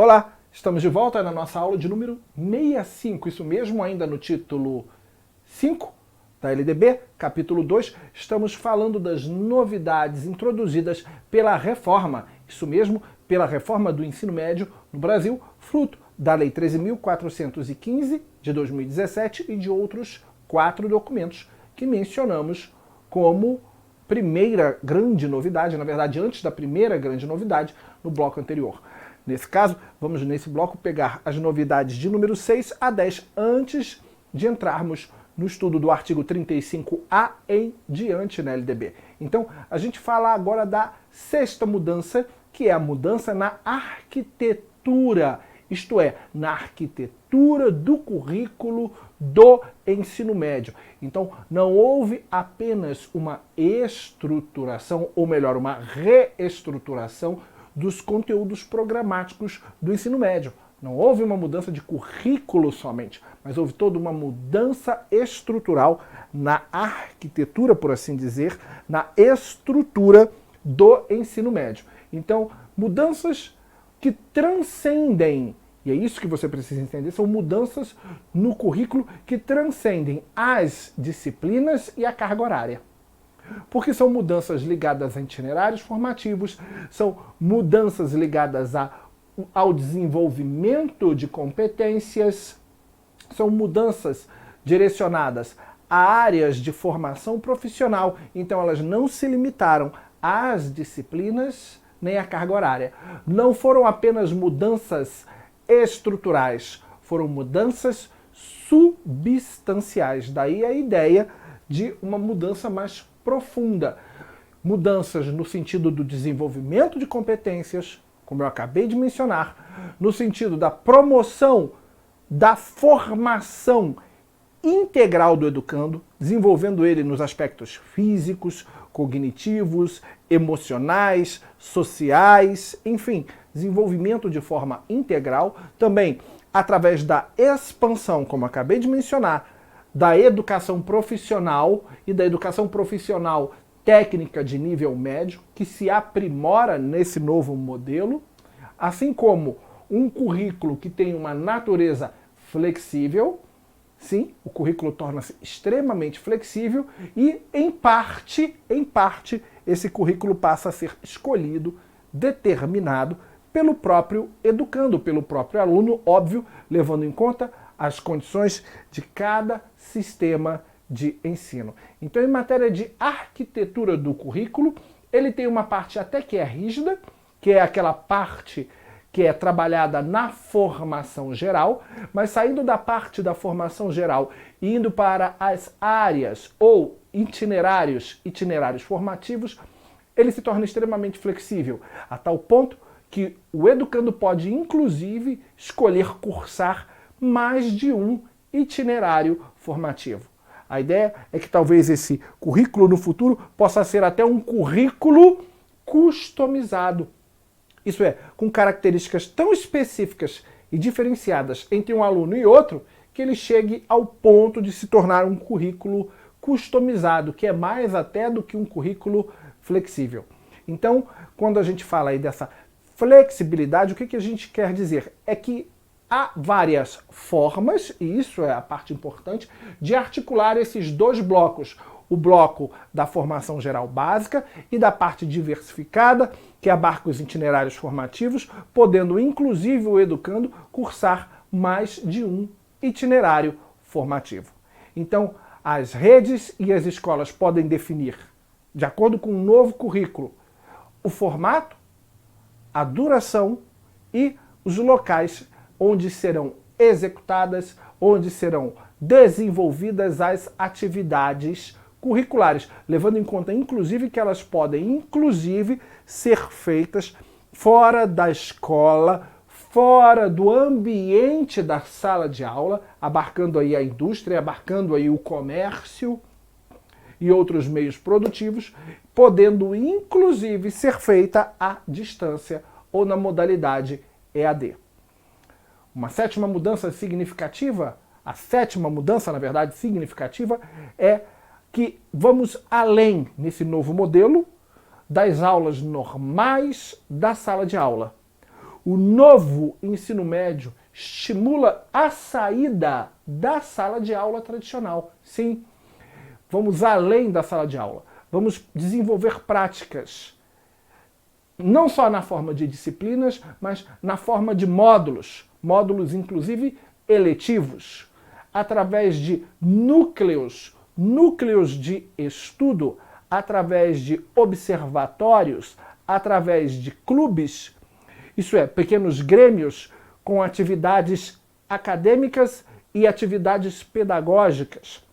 Olá, estamos de volta na nossa aula de número 65, isso mesmo, ainda no título 5 da LDB, capítulo 2, estamos falando das novidades introduzidas pela reforma, isso mesmo, pela reforma do ensino médio no Brasil, fruto da Lei 13.415 de 2017 e de outros 4 documentos que mencionamos como primeira grande novidade, na verdade antes da primeira grande novidade no bloco anterior. Nesse caso, vamos nesse bloco pegar as novidades de número 6 a 10 antes de entrarmos no estudo do artigo 35A em diante na LDB. Então, a gente fala agora da sexta mudança, que é a mudança na arquitetura, isto é, na arquitetura do currículo do ensino médio. Então, não houve apenas uma estruturação, ou melhor, uma reestruturação dos conteúdos programáticos do ensino médio. Não houve uma mudança de currículo somente, mas houve toda uma mudança estrutural na arquitetura, por assim dizer, na estrutura do ensino médio. Então, mudanças que transcendem, e é isso que você precisa entender, são mudanças no currículo que transcendem as disciplinas e a carga horária. Porque são mudanças ligadas a itinerários formativos, são mudanças ligadas ao desenvolvimento de competências, são mudanças direcionadas a áreas de formação profissional, então elas não se limitaram às disciplinas nem à carga horária. Não foram apenas mudanças estruturais, foram mudanças substanciais. Daí a ideia de uma mudança mais profunda. Mudanças no sentido do desenvolvimento de competências, como eu acabei de mencionar, no sentido da promoção da formação integral do educando, desenvolvendo ele nos aspectos físicos, cognitivos, emocionais, sociais, enfim, desenvolvimento de forma integral, também através da expansão, como acabei de mencionar, da educação profissional e da educação profissional técnica de nível médio, que se aprimora nesse novo modelo, assim como um currículo que tem uma natureza flexível. Sim, o currículo torna-se extremamente flexível e, em parte, esse currículo passa a ser escolhido, determinado pelo próprio educando, pelo próprio aluno, óbvio, levando em conta as condições de cada sistema de ensino. Então, em matéria de arquitetura do currículo, ele tem uma parte até que é rígida, que é aquela parte que é trabalhada na formação geral, mas saindo da parte da formação geral e indo para as áreas ou itinerários formativos, ele se torna extremamente flexível, a tal ponto que o educando pode, inclusive, escolher cursar mais de um itinerário formativo. A ideia é que talvez esse currículo no futuro possa ser até um currículo customizado. Isso é, com características tão específicas e diferenciadas entre um aluno e outro, que ele chegue ao ponto de se tornar um currículo customizado, que é mais até do que um currículo flexível. Então, quando a gente fala aí dessa flexibilidade, o que a gente quer dizer? É que há várias formas, e isso é a parte importante, de articular esses dois blocos. O bloco da formação geral básica e da parte diversificada, que abarca os itinerários formativos, podendo inclusive o educando cursar mais de um itinerário formativo. Então, as redes e as escolas podem definir, de acordo com um novo currículo, o formato, a duração e os locais onde serão executadas, onde serão desenvolvidas as atividades curriculares, levando em conta, inclusive, que elas podem, inclusive, ser feitas fora da escola, fora do ambiente da sala de aula, abarcando aí a indústria, abarcando aí o comércio e outros meios produtivos, podendo, inclusive, ser feita à distância ou na modalidade EAD. Uma sétima mudança significativa, a sétima mudança, na verdade, significativa, é que vamos além, nesse novo modelo, das aulas normais da sala de aula. O novo ensino médio estimula a saída da sala de aula tradicional. Sim, vamos além da sala de aula. Vamos desenvolver práticas, não só na forma de disciplinas, mas na forma de módulos, módulos inclusive eletivos, através de núcleos de estudo, através de observatórios, através de clubes, isso é, pequenos grêmios com atividades acadêmicas e atividades pedagógicas,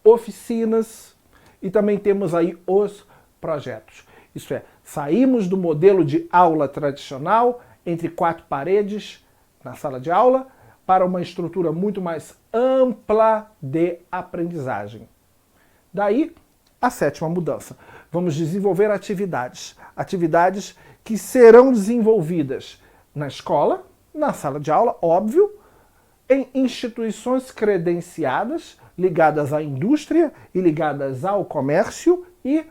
oficinas, e também temos aí os projetos. Isso é, saímos do modelo de aula tradicional, entre quatro paredes, na sala de aula, para uma estrutura muito mais ampla de aprendizagem. Daí, a sétima mudança. Vamos desenvolver atividades. Atividades que serão desenvolvidas na escola, na sala de aula, óbvio, em instituições credenciadas, ligadas à indústria e ligadas ao comércio e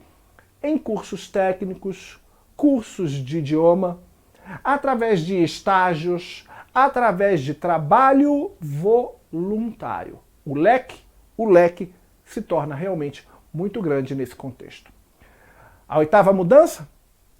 em cursos técnicos, cursos de idioma, através de estágios, através de trabalho voluntário. O leque se torna realmente muito grande nesse contexto. A oitava mudança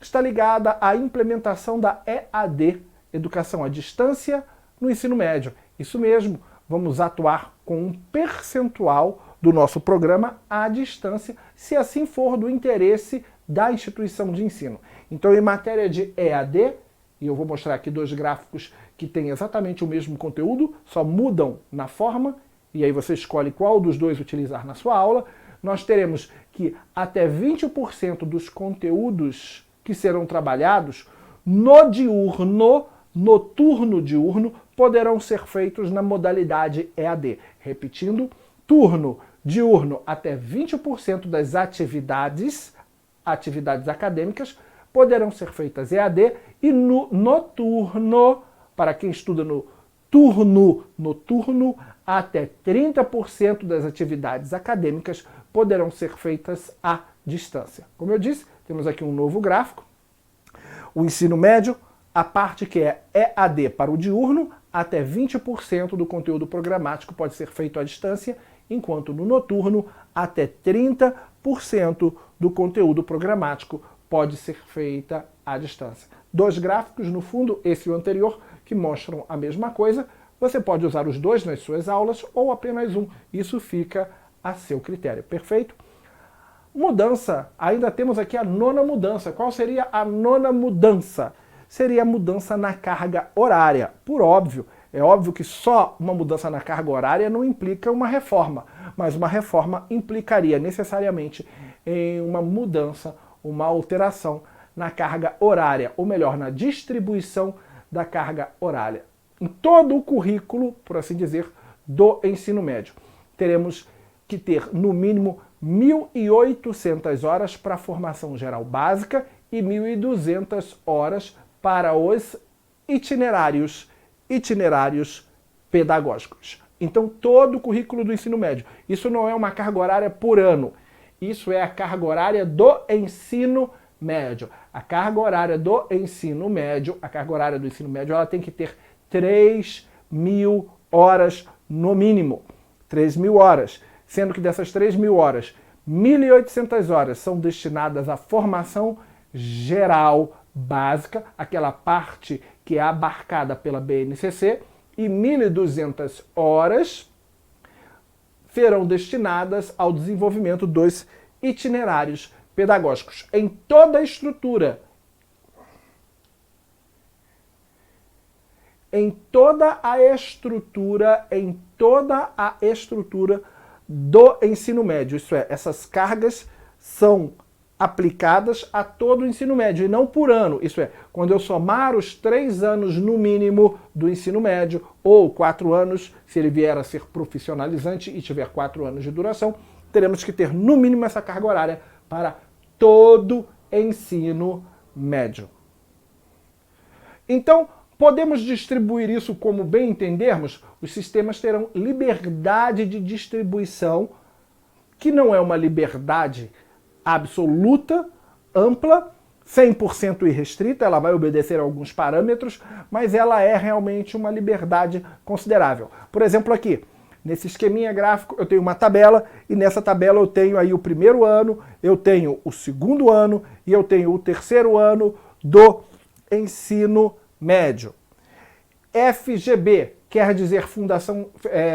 está ligada à implementação da EAD, Educação à Distância, no ensino médio. Isso mesmo, vamos atuar com um percentual do nosso programa à distância, se assim for do interesse da instituição de ensino. Então, em matéria de EAD, e eu vou mostrar aqui dois gráficos que têm exatamente o mesmo conteúdo, só mudam na forma, e aí você escolhe qual dos dois utilizar na sua aula. Nós teremos que até 20% dos conteúdos que serão trabalhados no diurno, no turno diurno, poderão ser feitos na modalidade EAD. Repetindo, turno diurno, até 20% das atividades acadêmicas poderão ser feitas EAD, e no noturno, para quem estuda no turno noturno, até 30% das atividades acadêmicas poderão ser feitas à distância. Como eu disse, temos aqui um novo gráfico. O ensino médio, a parte que é EAD para o diurno, até 20% do conteúdo programático pode ser feito à distância, enquanto no noturno, até 30% do conteúdo programático pode ser feita à distância. Dois gráficos, no fundo, esse e o anterior, que mostram a mesma coisa. Você pode usar os dois nas suas aulas ou apenas um. Isso fica a seu critério. Perfeito? Mudança. Ainda temos aqui a nona mudança. Qual seria a nona mudança? Seria a mudança na carga horária. Por óbvio. É óbvio que só uma mudança na carga horária não implica uma reforma, mas uma reforma implicaria necessariamente em uma mudança, uma alteração na carga horária, ou melhor, na distribuição da carga horária. Em todo o currículo, por assim dizer, do ensino médio, teremos que ter, no mínimo, 1.800 horas para a formação geral básica e 1.200 horas para os itinerários pedagógicos. Então, todo o currículo do ensino médio. Isso não é uma carga horária por ano. Isso é a carga horária do ensino médio. A carga horária do ensino médio, ela tem que ter 3.000 horas no mínimo. 3.000 horas. Sendo que dessas 3.000 horas, 1.800 horas são destinadas à formação geral básica, aquela parte que é abarcada pela BNCC, e 1.200 horas serão destinadas ao desenvolvimento dos itinerários pedagógicos. Em toda a estrutura, do ensino médio. Isso é, essas cargas são aplicadas a todo o ensino médio e não por ano. Isso é, quando eu somar os 3 anos no mínimo do ensino médio, ou 4 anos, se ele vier a ser profissionalizante e tiver 4 anos de duração, teremos que ter no mínimo essa carga horária para todo ensino médio. Então, podemos distribuir isso como bem entendermos? Os sistemas terão liberdade de distribuição, que não é uma liberdade absoluta, ampla, 100% irrestrita, ela vai obedecer a alguns parâmetros, mas ela é realmente uma liberdade considerável. Por exemplo, aqui, nesse esqueminha gráfico, eu tenho uma tabela, e nessa tabela eu tenho aí o primeiro ano, eu tenho o segundo ano, e eu tenho o terceiro ano do ensino médio. FGB quer dizer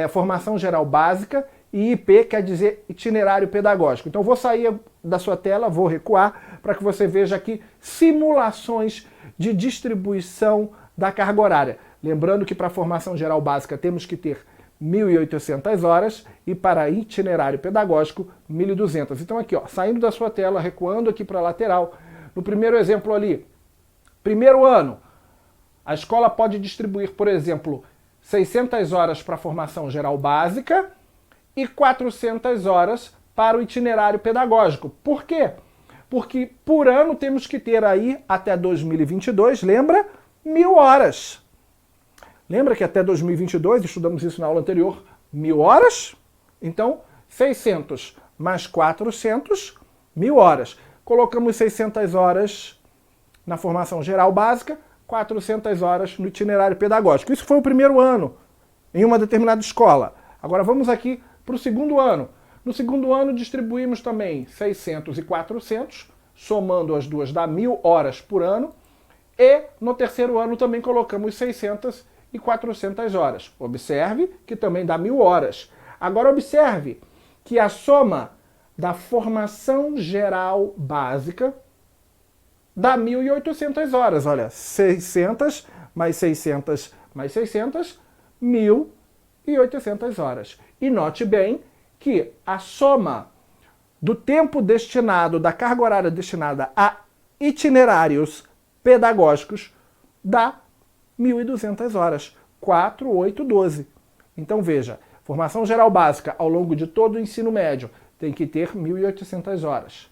Formação Geral Básica, e IP quer dizer Itinerário Pedagógico. Então vou sair da sua tela, vou recuar, para que você veja aqui simulações de distribuição da carga horária. Lembrando que para a Formação Geral Básica temos que ter 1.800 horas e para Itinerário Pedagógico 1.200. Então aqui, ó, saindo da sua tela, recuando aqui para a lateral, no primeiro exemplo ali, primeiro ano, a escola pode distribuir, por exemplo, 600 horas para a Formação Geral Básica e 400 horas para o Itinerário Pedagógico. Por quê? Porque por ano temos que ter aí, até 2022, lembra? 1.000 horas. Lembra que até 2022, estudamos isso na aula anterior, 1.000 horas? Então, 600 mais 400, 1.000 horas. Colocamos 600 horas na Formação Geral Básica, 400 horas no Itinerário Pedagógico. Isso foi o primeiro ano, em uma determinada escola. Agora vamos aqui para o segundo ano. No segundo ano distribuímos também 600 e 400, somando as duas dá 1.000 horas por ano, e no terceiro ano também colocamos 600 e 400 horas. Observe que também dá 1.000 horas. Agora observe que a soma da Formação Geral Básica dá 1.800 horas. Olha, 600 mais 600 mais 600, 1.800 horas. E note bem que a soma do tempo destinado, da carga horária destinada a itinerários pedagógicos, dá 1.200 horas. 4, 8, 12. Então veja, Formação Geral Básica ao longo de todo o ensino médio tem que ter 1.800 horas.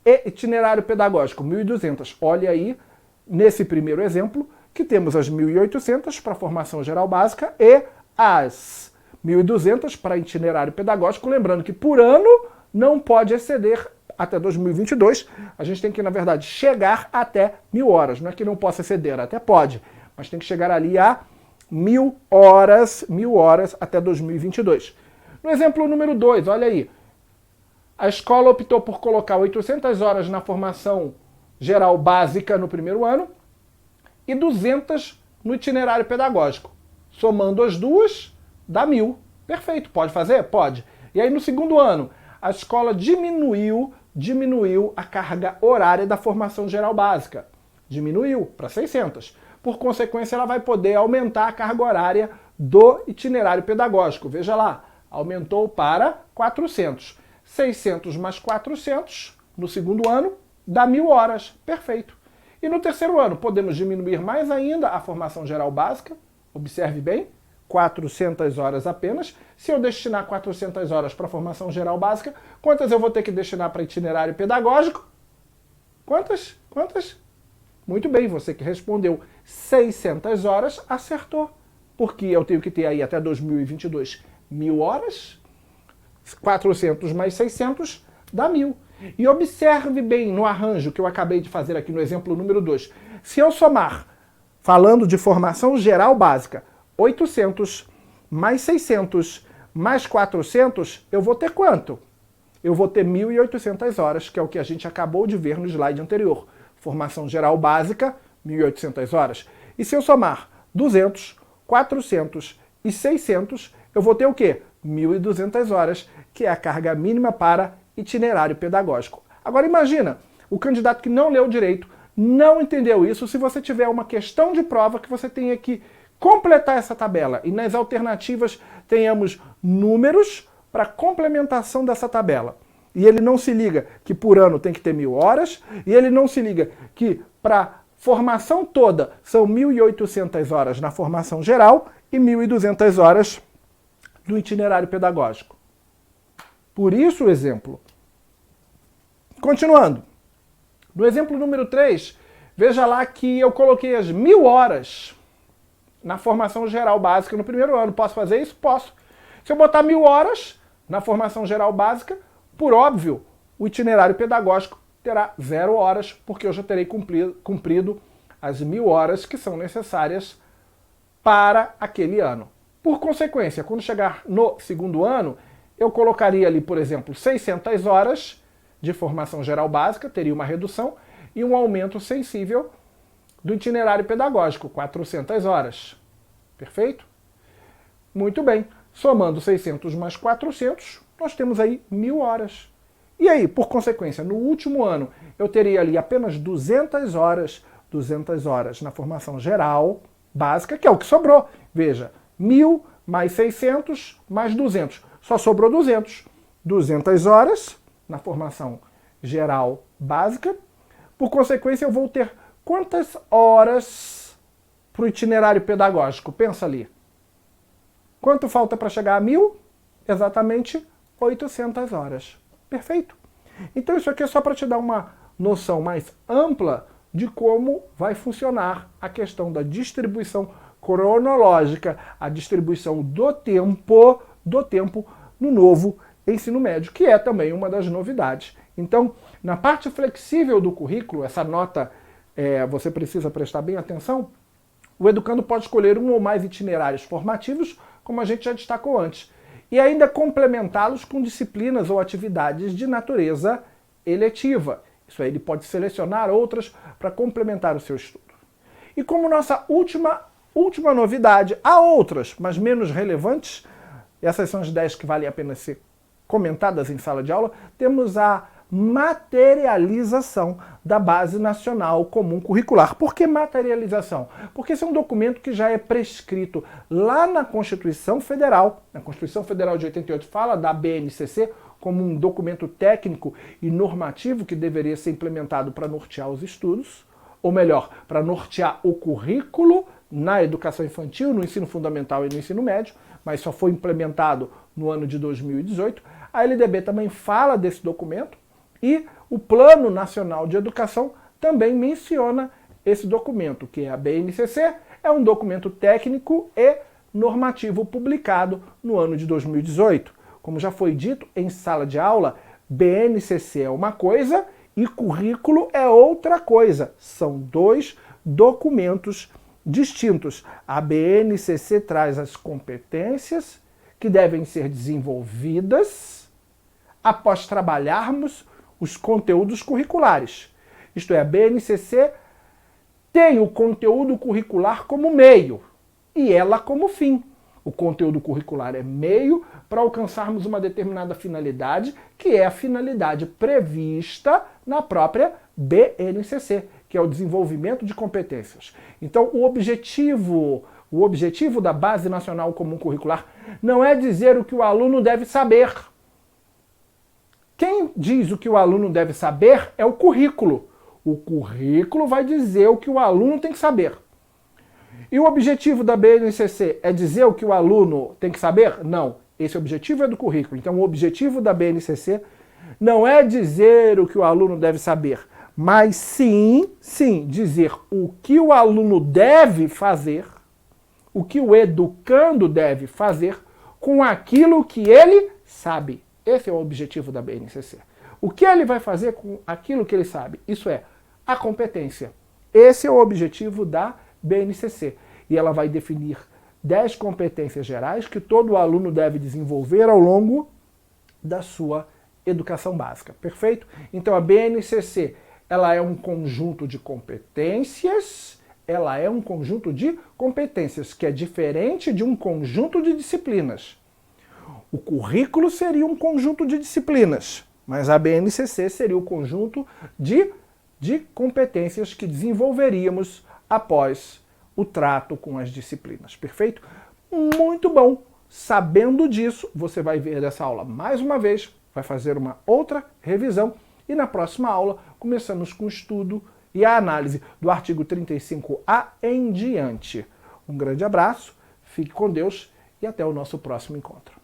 E Itinerário Pedagógico, 1.200. Olha aí, nesse primeiro exemplo, que temos as 1.800 para a Formação Geral Básica e as 1.200 para Itinerário Pedagógico. Lembrando que por ano não pode exceder até 2022. A gente tem que, na verdade, chegar até 1.000 horas. Não é que não possa exceder, até pode, mas tem que chegar ali a 1.000 horas até 2022. No exemplo número 2, olha aí. A escola optou por colocar 800 horas na Formação Geral Básica no primeiro ano e 200 no Itinerário Pedagógico. Somando as duas, dá 1.000. Perfeito, pode fazer? Pode. E aí no segundo ano, a escola diminuiu a carga horária da Formação Geral Básica. Diminuiu para 600. Por consequência, ela vai poder aumentar a carga horária do Itinerário Pedagógico. Veja lá, aumentou para 400. 600 mais 400 no segundo ano dá 1.000 horas. Perfeito. E no terceiro ano, podemos diminuir mais ainda a Formação Geral Básica. Observe bem, 400 horas apenas. Se eu destinar 400 horas para a Formação Geral Básica, quantas eu vou ter que destinar para Itinerário Pedagógico? Quantas? Quantas? Muito bem, você que respondeu 600 horas, acertou. Porque eu tenho que ter aí até 2022 1.000 horas, 400 mais 600 dá 1.000. E observe bem no arranjo que eu acabei de fazer aqui no exemplo número 2. Se eu somar, falando de Formação Geral Básica, 800 mais 600 mais 400, eu vou ter quanto? Eu vou ter 1.800 horas, que é o que a gente acabou de ver no slide anterior. Formação Geral Básica, 1.800 horas. E se eu somar 200, 400 e 600, eu vou ter o quê? 1.200 horas, que é a carga mínima para Itinerário Pedagógico. Agora imagina, o candidato que não leu direito, não entendeu isso, se você tiver uma questão de prova que você tenha que completar essa tabela e nas alternativas tenhamos números para complementação dessa tabela. E ele não se liga que por ano tem que ter 1.000 horas, e ele não se liga que para formação toda são 1.800 horas na formação geral e 1.200 horas no itinerário pedagógico. Por isso o exemplo. Continuando. No exemplo número 3, veja lá que eu coloquei as 1.000 horas na formação geral básica no primeiro ano. Posso fazer isso? Posso. Se eu botar 1.000 horas na formação geral básica, por óbvio, o itinerário pedagógico terá 0 horas, porque eu já terei cumprido as 1000 horas que são necessárias para aquele ano. Por consequência, quando chegar no segundo ano, eu colocaria ali, por exemplo, 600 horas de formação geral básica, teria uma redução, e um aumento sensível do itinerário pedagógico, 400 horas. Perfeito? Muito bem. Somando 600 mais 400, nós temos aí 1000 horas. E aí, por consequência, no último ano, eu teria ali apenas 200 horas na formação geral básica, que é o que sobrou. Veja, 1000 mais 600 mais 200. Só sobrou 200. 200 horas na formação geral básica. Por consequência, eu vou ter quantas horas para o itinerário pedagógico? Pensa ali. Quanto falta para chegar a 1000? Exatamente 800 horas. Perfeito? Então isso aqui é só para te dar uma noção mais ampla de como vai funcionar a questão da distribuição cronológica, a distribuição do tempo no novo ensino médio, que é também uma das novidades. Então, na parte flexível do currículo, essa nota você precisa prestar bem atenção, o educando pode escolher um ou mais itinerários formativos, como a gente já destacou antes, e ainda complementá-los com disciplinas ou atividades de natureza eletiva. Isso aí, ele pode selecionar outras para complementar o seu estudo. E como nossa última novidade, há outras, mas menos relevantes, essas são as 10 que valem a pena ser comentadas em sala de aula, temos a materialização da Base Nacional Comum Curricular. Por que materialização? Porque esse é um documento que já é prescrito lá na Constituição Federal. Na Constituição Federal de 88 fala da BNCC como um documento técnico e normativo que deveria ser implementado para nortear os estudos, ou melhor, para nortear o currículo na educação infantil, no ensino fundamental e no ensino médio, mas só foi implementado no ano de 2018. A LDB também fala desse documento e o Plano Nacional de Educação também menciona esse documento, que é a BNCC, é um documento técnico e normativo publicado no ano de 2018. Como já foi dito em sala de aula, BNCC é uma coisa e currículo é outra coisa. São dois documentos distintos. A BNCC traz as competências que devem ser desenvolvidas após trabalharmos os conteúdos curriculares. Isto é, a BNCC tem o conteúdo curricular como meio e ela como fim. O conteúdo curricular é meio para alcançarmos uma determinada finalidade, que é a finalidade prevista na própria BNCC, que é o desenvolvimento de competências. Então, o objetivo da Base Nacional Comum Curricular não é dizer o que o aluno deve saber. Quem diz o que o aluno deve saber é o currículo. O currículo vai dizer o que o aluno tem que saber. E o objetivo da BNCC é dizer o que o aluno tem que saber? Não. Esse objetivo é do currículo. Então, o objetivo da BNCC não é dizer o que o aluno deve saber, mas sim dizer o que o aluno deve fazer, o que o educando deve fazer com aquilo que ele sabe. Esse é o objetivo da BNCC. O que ele vai fazer com aquilo que ele sabe? Isso é a competência. Esse é o objetivo da BNCC. E ela vai definir 10 competências gerais que todo aluno deve desenvolver ao longo da sua educação básica. Perfeito? Então a BNCC, ela é um conjunto de competências, que é diferente de um conjunto de disciplinas. O currículo seria um conjunto de disciplinas, mas a BNCC seria o conjunto de competências que desenvolveríamos após o trato com as disciplinas. Perfeito? Muito bom! Sabendo disso, você vai ver essa aula mais uma vez, vai fazer uma outra revisão e na próxima aula começamos com o estudo e a análise do artigo 35A em diante. Um grande abraço, fique com Deus e até o nosso próximo encontro.